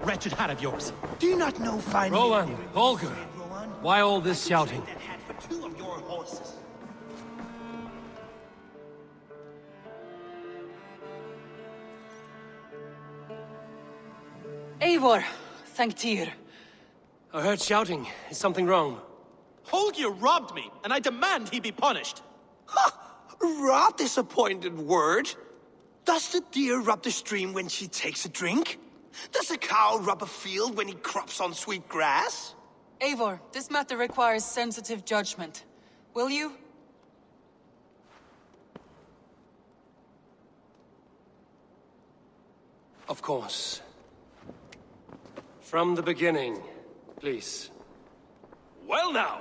Wretched hat of yours. Do you not know fine... Rowan, Holger, why all this shouting? Eivor, thank Tyr. I heard shouting. Is something wrong? Holger robbed me, and I demand he be punished. Robbed is a pointed word. Does the deer rub the stream when she takes a drink? Does a cow rub a field when he crops on sweet grass? Eivor, this matter requires sensitive judgment. Will you? Of course. From the beginning, please. Well now,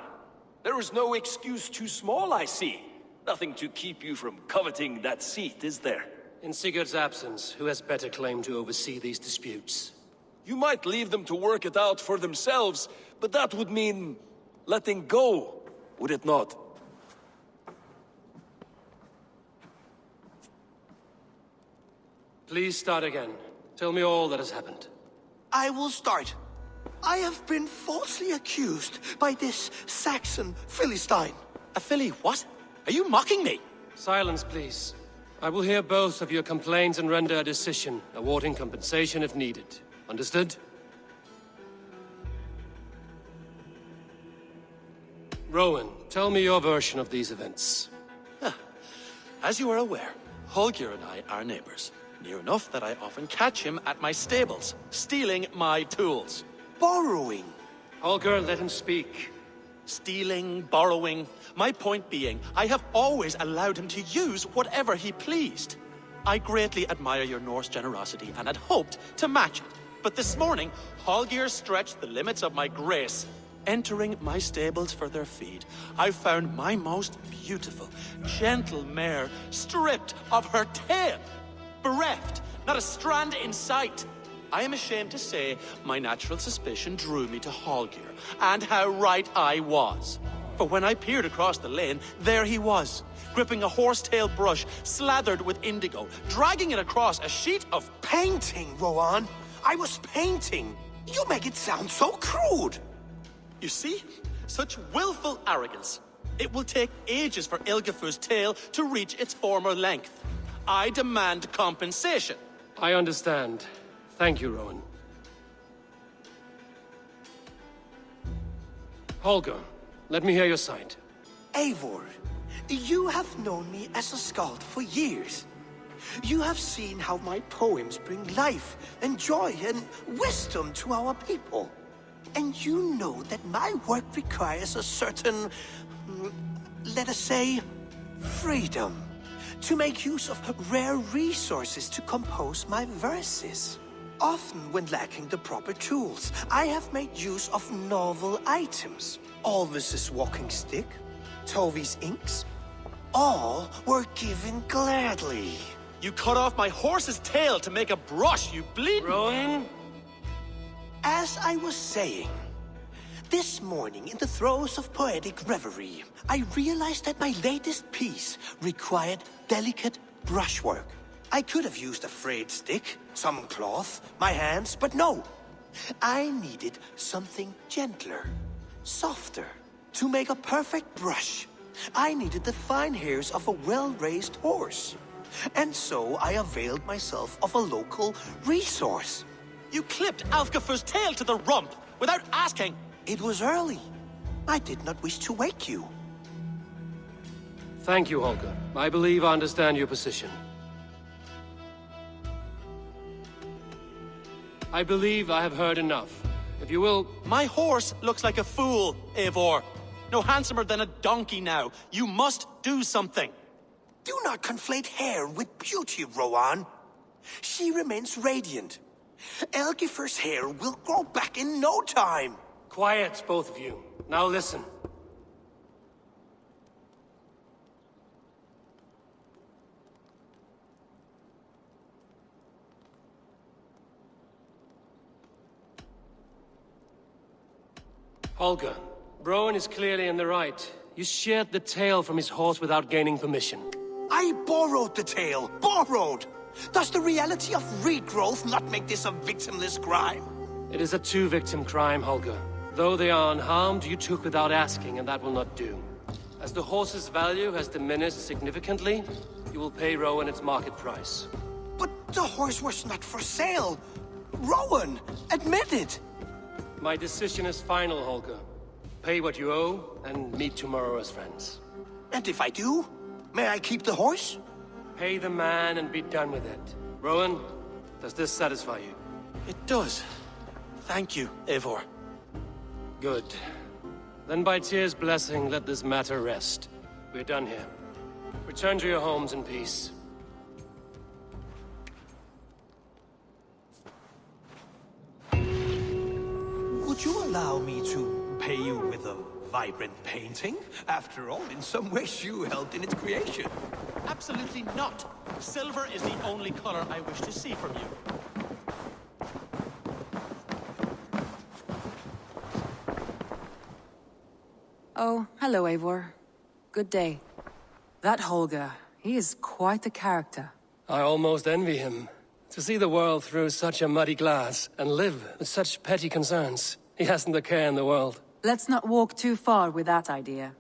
there is no excuse too small, I see. Nothing to keep you from coveting that seat, is there? In Sigurd's absence, who has better claim to oversee these disputes? You might leave them to work it out for themselves, but that would mean letting go, would it not? Please start again. Tell me all that has happened. I will start. I have been falsely accused by this Saxon Philistine. A Philly what? Are you mocking me? Silence, please. I will hear both of your complaints and render a decision, awarding compensation if needed. Understood? Rowan, tell me your version of these events. As you are aware, Holger and I are neighbors. Near enough that I often catch him at my stables, stealing my tools. Borrowing. Holger, let him speak. Stealing, borrowing. My point being, I have always allowed him to use whatever he pleased. I greatly admire your Norse generosity and had hoped to match it. But this morning, Holger stretched the limits of my grace. Entering my stables for their feed, I found my most beautiful, gentle mare stripped of her tail. Bereft, not a strand in sight. I am ashamed to say my natural suspicion drew me to Holger, and how right I was. For when I peered across the lane, there he was, gripping a horsetail brush slathered with indigo, dragging it across a sheet of... Painting, Rowan. I was painting. You make it sound so crude. You see? Such willful arrogance. It will take ages for Ilgafur's tail to reach its former length. I demand compensation. I understand. Thank you, Rowan. Holger, let me hear your side. Eivor, you have known me as a skald for years. You have seen how my poems bring life and joy and wisdom to our people. And you know that my work requires a certain, let us say, freedom. To make use of rare resources to compose my verses. Often when lacking the proper tools, I have made use of novel items. Alvis's walking stick, Tovi's inks, all were given gladly. You cut off my horse's tail to make a brush, you bleed... Rowan? As I was saying, this morning in the throes of poetic reverie, I realized that my latest piece required delicate brushwork. I could have used a frayed stick, some cloth, my hands, but no. I needed something gentler, softer. To make a perfect brush, I needed the fine hairs of a well-raised horse. And so I availed myself of a local resource. You clipped Alfgafur's tail to the rump without asking. It was early. I did not wish to wake you. Thank you, Holger. I believe I understand your position. I believe I have heard enough. If you will... My horse looks like a fool, Eivor. No handsomer than a donkey now. You must do something. Do not conflate hair with beauty, Rowan. She remains radiant. Elgifur's hair will grow back in no time. Quiet, both of you. Now listen. Holger, Rowan is clearly in the right. You sheared the tail from his horse without gaining permission. I borrowed the tail. Borrowed! Does the reality of regrowth not make this a victimless crime? It is a two-victim crime, Holger. Though they are unharmed, you took without asking, and that will not do. As the horse's value has diminished significantly, you will pay Rowan its market price. But the horse was not for sale. Rowan, admit it. My decision is final, Holger. Pay what you owe, and meet tomorrow as friends. And if I do, may I keep the horse? Pay the man and be done with it. Rowan, does this satisfy you? It does. Thank you, Eivor. Good. Then by Tyr's blessing, let this matter rest. We're done here. Return to your homes in peace. Would you allow me to pay you with a vibrant painting? After all, in some ways you helped in its creation. Absolutely not. Silver is the only color I wish to see from you. Oh, hello, Eivor. Good day. That Holger, he is quite the character. I almost envy him. To see the world through such a muddy glass, and live with such petty concerns. He hasn't a care in the world. Let's not walk too far with that idea.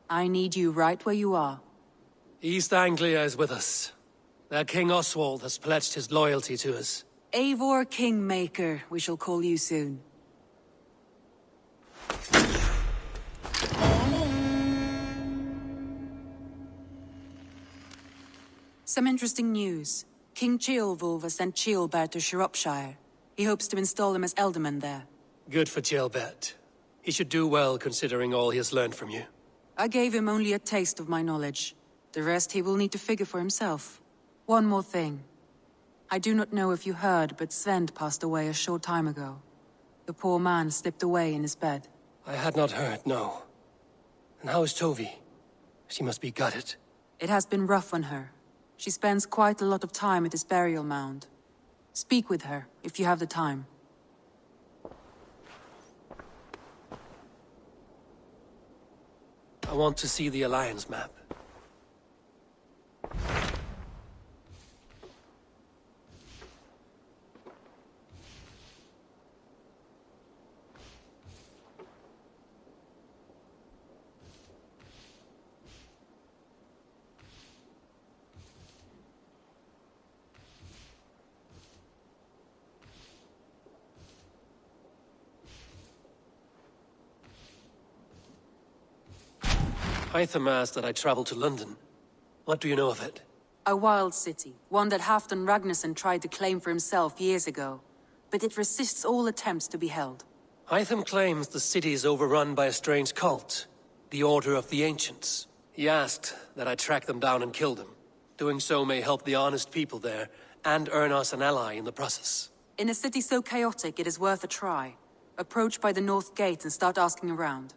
I need you right where you are. East Anglia is with us. Their King Oswald has pledged his loyalty to us. Eivor Kingmaker, we shall call you soon. Some interesting news. King Ceolwulf has sent Ceolbert to Shropshire. He hopes to install him as Elderman there. Good for Ceolbert. He should do well considering all he has learned from you. I gave him only a taste of my knowledge. The rest he will need to figure for himself. One more thing. I do not know if you heard, but Svend passed away a short time ago. The poor man slipped away in his bed. I had not heard, no. And how is Tovi? She must be gutted. It has been rough on her. She spends quite a lot of time at his burial mound. Speak with her, if you have the time. I want to see the Alliance map. Hytham asked that I travel to London. What do you know of it? A wild city, one that Halfdan Ragnarsson tried to claim for himself years ago. But it resists all attempts to be held. Hytham claims the city is overrun by a strange cult, the Order of the Ancients. He asked that I track them down and kill them. Doing so may help the honest people there, and earn us an ally in the process. In a city so chaotic, it is worth a try. Approach by the North Gate and start asking around.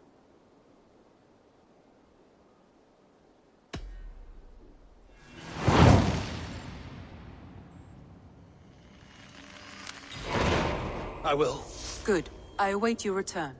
I will. Good. I await your return.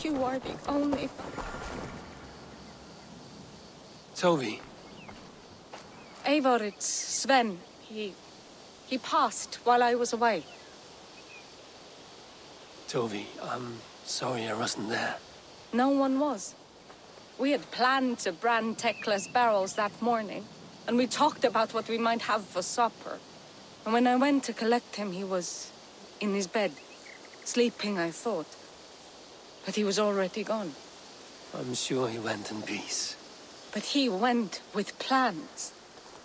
You are the only... Toby. Eivor, it's Sven. He passed while I was away. Toby, I'm sorry I wasn't there. No one was. We had planned to brand Tekla's barrels that morning, and we talked about what we might have for supper. And when I went to collect him, he was in his bed. Sleeping, I thought. But he was already gone. I'm sure he went in peace. But he went with plans.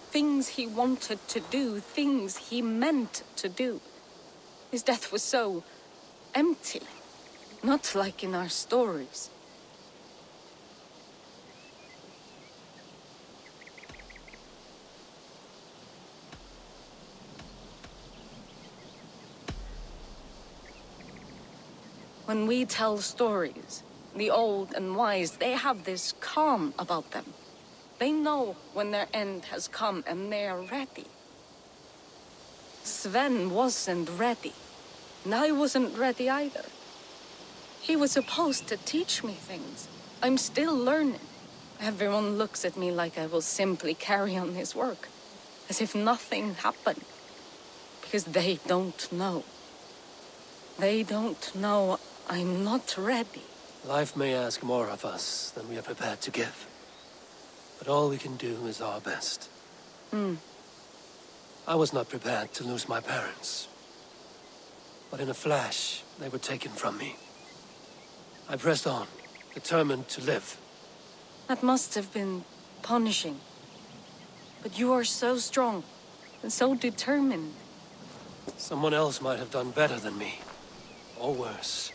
Things he wanted to do, things he meant to do. His death was so empty. Not like in our stories. When we tell stories, the old and wise, they have this calm about them. They know when their end has come and they are ready. Sven wasn't ready, and I wasn't ready either. He was supposed to teach me things. I'm still learning. Everyone looks at me like I will simply carry on his work, as if nothing happened. Because they don't know. They don't know I'm not ready. Life may ask more of us than we are prepared to give. But all we can do is our best. I was not prepared to lose my parents. But in a flash, they were taken from me. I pressed on, determined to live. That must have been punishing. But you are so strong, and so determined. Someone else might have done better than me. Or worse.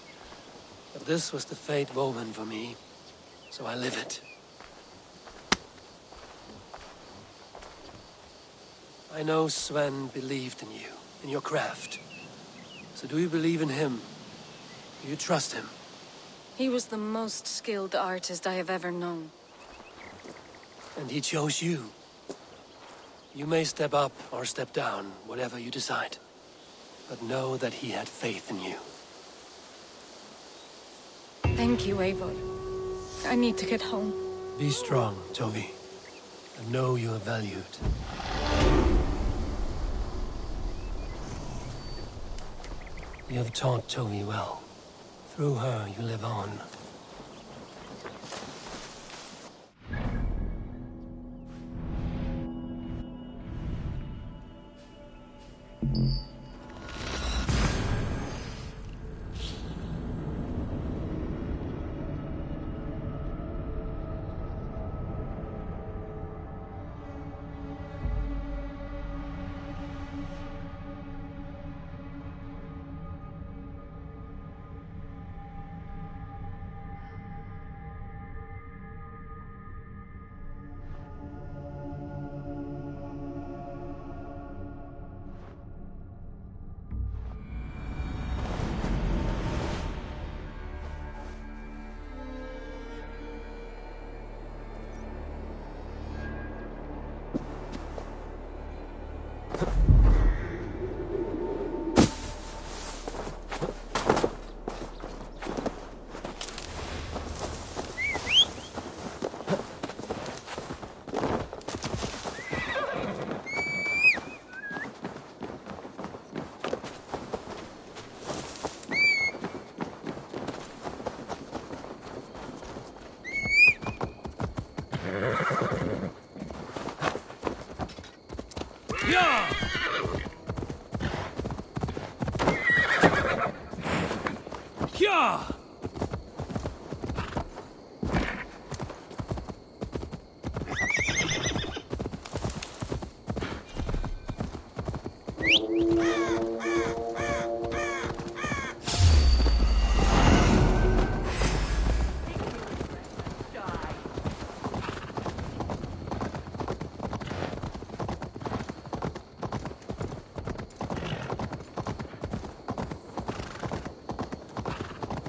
But this was the fate woven for me, so I live it. I know Sven believed in you, in your craft. So do you believe in him? Do you trust him? He was the most skilled artist I have ever known. And he chose you. You may step up or step down, whatever you decide. But know that he had faith in you. Thank you, Eivor. I need to get home. Be strong, Toby. And know you are valued. You have taught Toby well. Through her, you live on.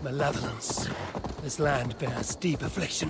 Malevolence. This land bears deep affliction.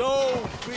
so be.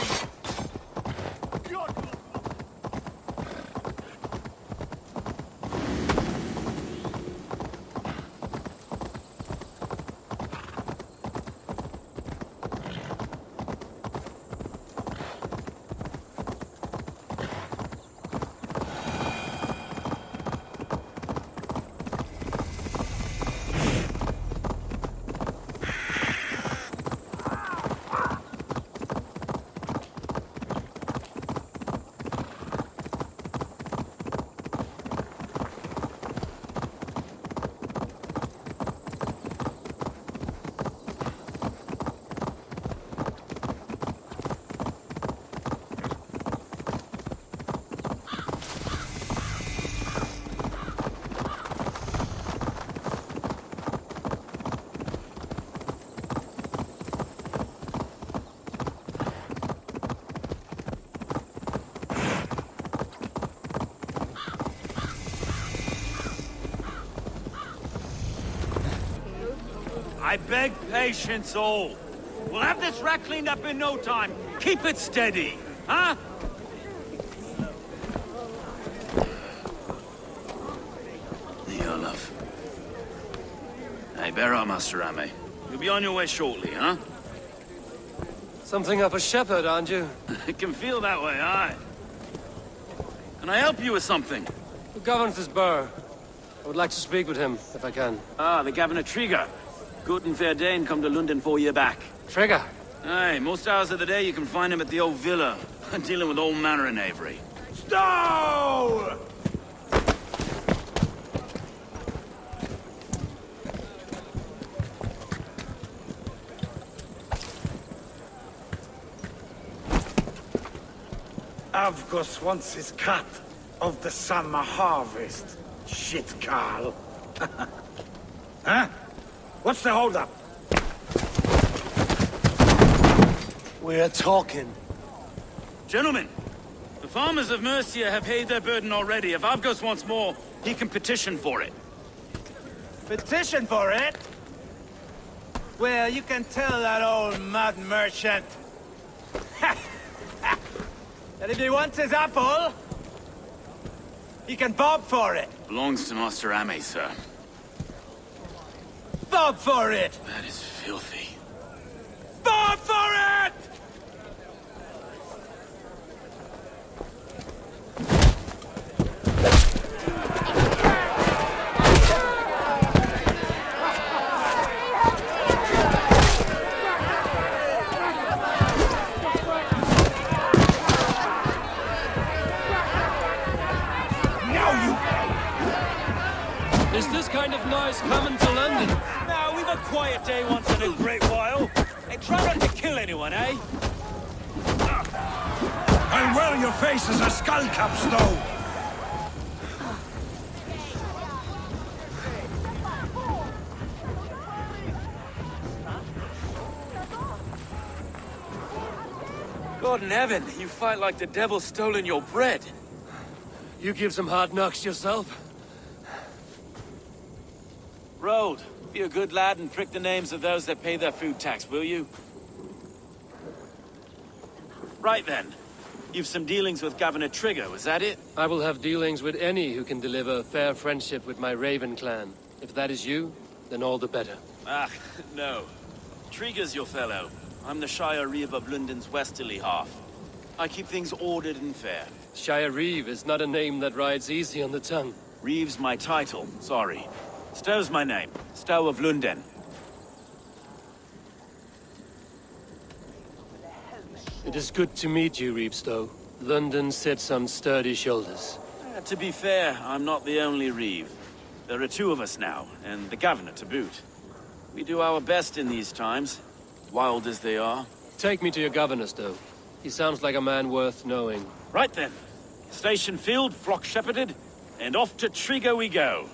I beg patience, all. We'll have this wreck cleaned up in no time. Keep it steady, huh? Olaf. Hey, bear up, Master Ame. You'll be on your way shortly, huh? Something up a shepherd, aren't you? It can feel that way, aye. Can I help you with something? Who governs this burr? I would like to speak with him, if I can. Ah, the Governor Trigger. Good and fair Dane come to London 4 year back. Trigger? Aye, most hours of the day you can find him at the old villa, dealing with all manner in Avery. Stow! Avgos wants his cut of the summer harvest. Shit, Carl. Huh? What's the holdup? We're talking. Gentlemen, the farmers of Mercia have paid their burden already. If Avgos wants more, he can petition for it. Petition for it? Well, you can tell that old mud merchant that if he wants his apple, he can bob for it. Belongs to Master Ame, sir. Bob for it! That is filthy. Bob for it! Is this kind of noise coming to London? Now, we've a quiet day once in a great while. And try not to kill anyone, eh? I'll wear your face as a skull cap, Stow! God in heaven, you fight like the devil's stolen your bread. You give some hard knocks yourself. Road, be a good lad and prick the names of those that pay their food tax, will you? Right then. You've some dealings with Governor Trigger, was that it? I will have dealings with any who can deliver fair friendship with my Raven clan. If that is you, then all the better. Ah, no. Trigger's your fellow. I'm the Shire Reeve of London's westerly half. I keep things ordered and fair. Shire Reeve is not a name that rides easy on the tongue. Reeve's my title, sorry. Stow's my name. Stow of London. It is good to meet you, Reevestow. London sits on sturdy shoulders. To be fair, I'm not the only Reeve. There are two of us now, and the Governor to boot. We do our best in these times, wild as they are. Take me to your governor, Stow. He sounds like a man worth knowing. Right then. Station filled, flock shepherded, and off to Trigger we go.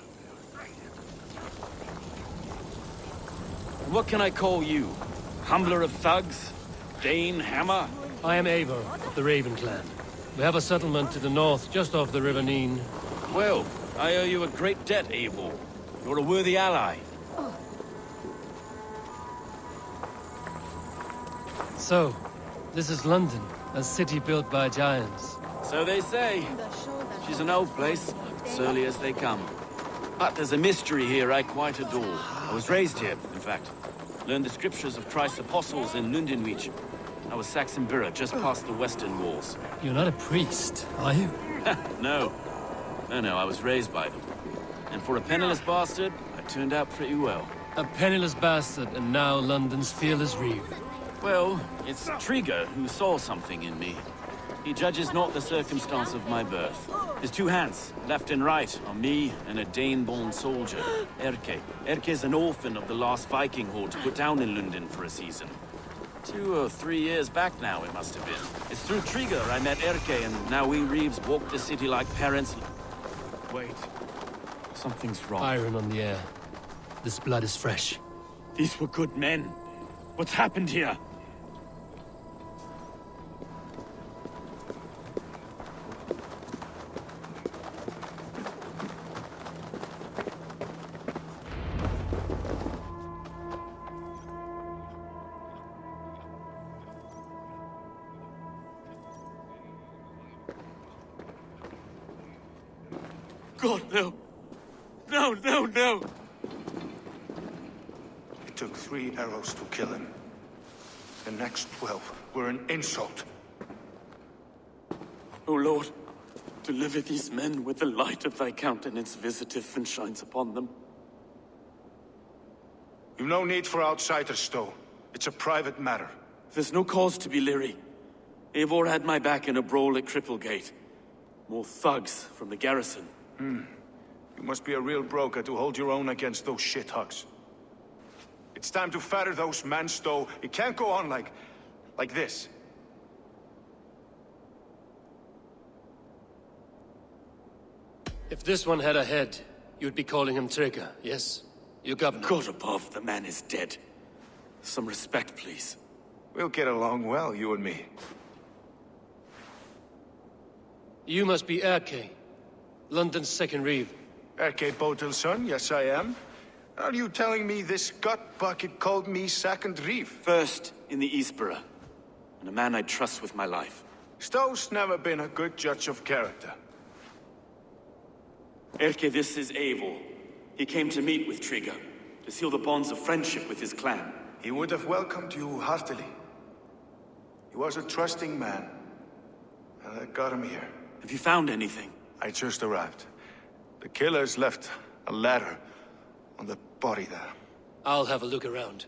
What can I call you? Humbler of thugs? Dane Hammer? I am Eivor, of the Raven clan. We have a settlement to the north, just off the River Neen. Well, I owe you a great debt, Eivor. You're a worthy ally. So, This is London, a city built by giants. So they say. She's an old place, surly as they come. But there's a mystery here I quite adore. I was raised here, in fact. Learned the scriptures of Christ's apostles in Lundenwich. I was Saxon Borough, just past the western walls. You're not a priest, are you? No. No, I was raised by them. And for a penniless bastard, I turned out pretty well. A penniless bastard, and now London's fearless reeve. Well, it's Trigger who saw something in me. He judges not the circumstance of my birth. His two hands, left and right, are me and a Dane-born soldier, Erke. Erke's an orphan of the last Viking horde put down in London for a season. 2 or 3 years back now, it must have been. It's through Trigger I met Erke, and now we Reeves walk the city like parents. Wait. Something's wrong. Iron on the air. This blood is fresh. These were good men. What's happened here? God, no. No. It took 3 arrows to kill him. The next 12 were an insult. O Lord, deliver these men with the light of thy countenance visiteth and shines upon them. You've no need for outsiders, Stowe. It's a private matter. There's no cause to be leery. Eivor had my back in a brawl at Cripplegate. More thugs from the garrison. You must be a real broker to hold your own against those shithugs. It's time to fetter those men, Stowe. It can't go on like this. If this one had a head, you'd be calling him Trigger, yes? Your governor. God above, the man is dead. Some respect, please. We'll get along well, you and me. You must be Erke, London's second reeve. Erke Botel's son, yes I am. Are you telling me this gut bucket called me second reeve? First in the Eastborough, and a man I trust with my life. Stowe's never been a good judge of character. Erke, this is Eivor. He came to meet with Trigger, to seal the bonds of friendship with his clan. He would have welcomed you heartily. He was a trusting man, and I got him here. Have you found anything? I just arrived. The killers left a ladder on the body there. I'll have a look around.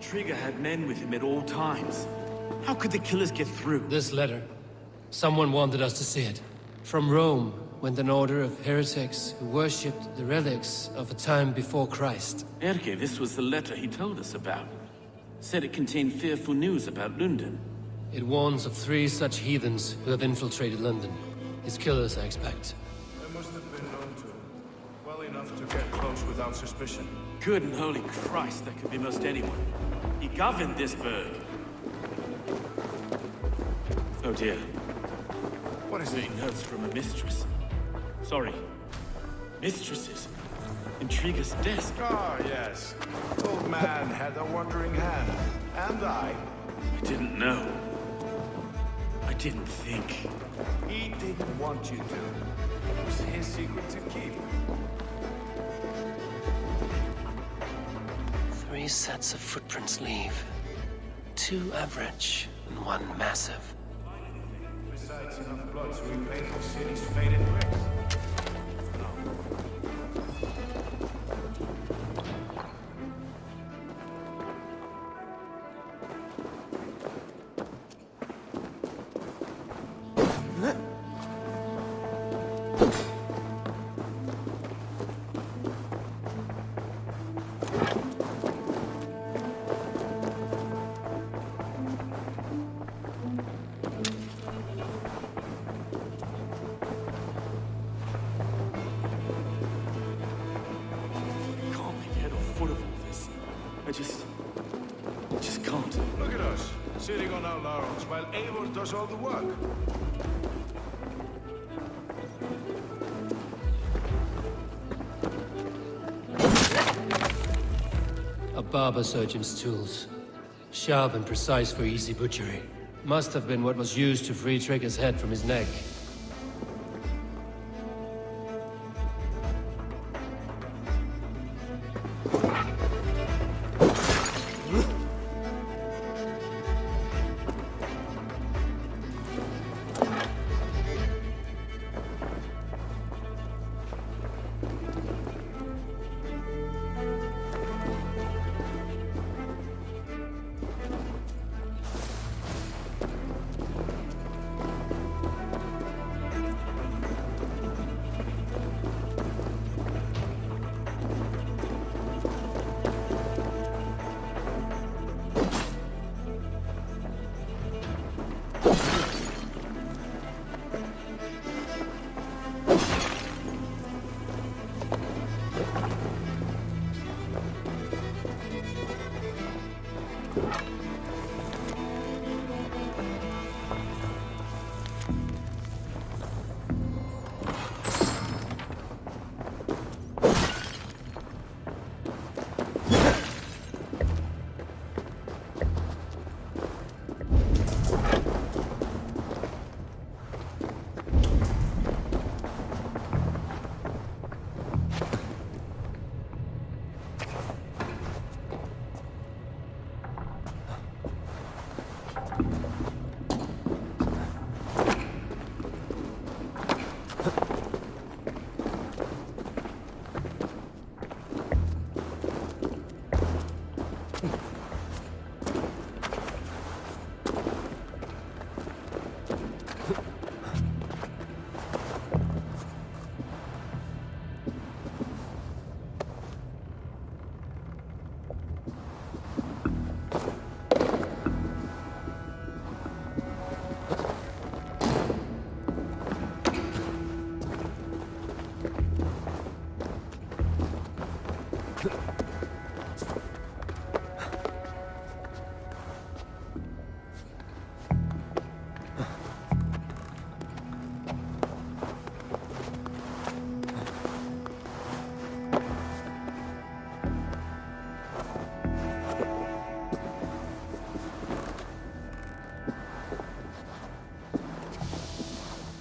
Trigger had men with him at all times. How could the killers get through? This letter. Someone wanted us to see it. From Rome went an order of heretics who worshipped the relics of a time before Christ. Erke, this was the letter he told us about. Said it contained fearful news about London. It warns of 3 such heathens who have infiltrated London. His killers, I expect. They must have been known to him. Well enough to get close without suspicion. Good and holy Christ, that could be most anyone. He governed this burg. Oh dear. What is it? Reading notes from a mistress. Sorry. Mistresses. In Trigger's desk. Ah, yes. The old man had a wandering hand. And I. I didn't know. I didn't think. He didn't want you to. It was his secret to keep. 3 sets of footprints leave. 2 average and 1 massive. Besides enough blood to repaint the city's faded bricks. I just can't. Look at us, sitting on our laurels while Eivor does all the work. A barber surgeon's tools. Sharp and precise for easy butchery. Must have been what was used to free Trigger's head from his neck.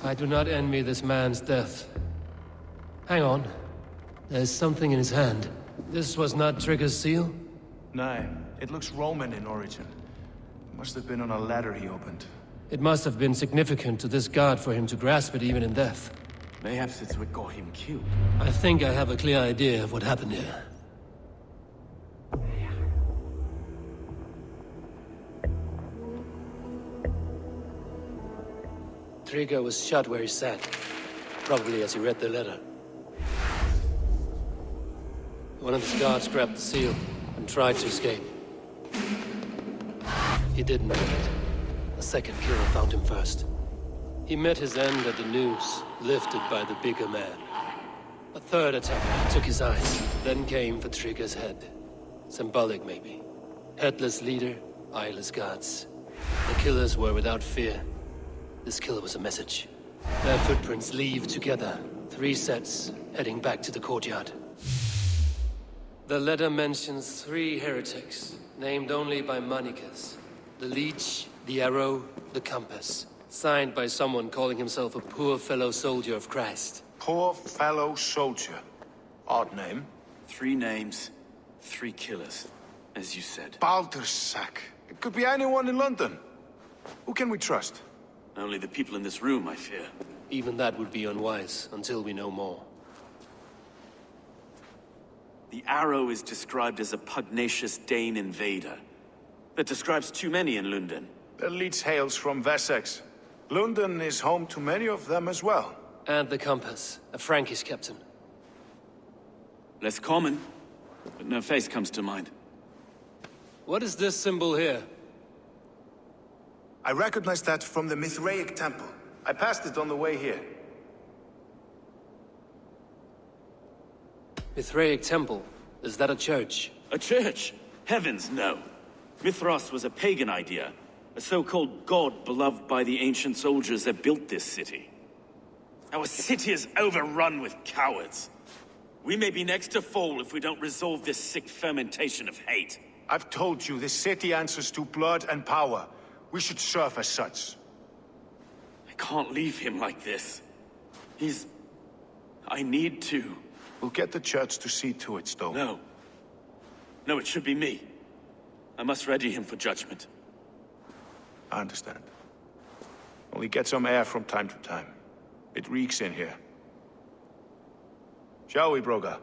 I do not envy this man's death. Hang on. There's something in his hand. This was not Trigger's seal? No, it looks Roman in origin. Must have been on a ladder he opened. It must have been significant to this god for him to grasp it even in death. Perhaps it's what got him killed. I think I have a clear idea of what happened here. Trigger was shot where he sat, probably as he read the letter. One of his guards grabbed the seal and tried to escape. He didn't make it. A second killer found him first. He met his end at the noose, lifted by the bigger man. A third attacker took his eyes, then came for Trigger's head. Symbolic, maybe. Headless leader, eyeless guards. The killers were without fear. This kill was a message. Their footprints leave together. 3 sets, heading back to the courtyard. The letter mentions 3 heretics, named only by monikers. The Leech, the Arrow, the Compass. Signed by someone calling himself a poor fellow soldier of Christ. Poor fellow soldier. Odd name. 3 names, 3 killers, as you said. Baldersack. It could be anyone in London. Who can we trust? Only the people in this room, I fear. Even that would be unwise, until we know more. The Arrow is described as a pugnacious Dane invader. That describes too many in London. The Leech hails from Wessex. London is home to many of them as well. And the Compass, a Frankish captain. Less common, but no face comes to mind. What is this symbol here? I recognize that from the Mithraic temple. I passed it on the way here. Mithraic temple? Is that a church? A church? Heavens, no. Mithras was a pagan idea. A so-called god beloved by the ancient soldiers that built this city. Our city is overrun with cowards. We may be next to fall if we don't resolve this sick fermentation of hate. I've told you, this city answers to blood and power. We should serve as such. I can't leave him like this. I need to. We'll get the church to see to it, Stowe. No. No, it should be me. I must ready him for judgment. I understand. Only get some air from time to time. It reeks in here. Shall we, Broga?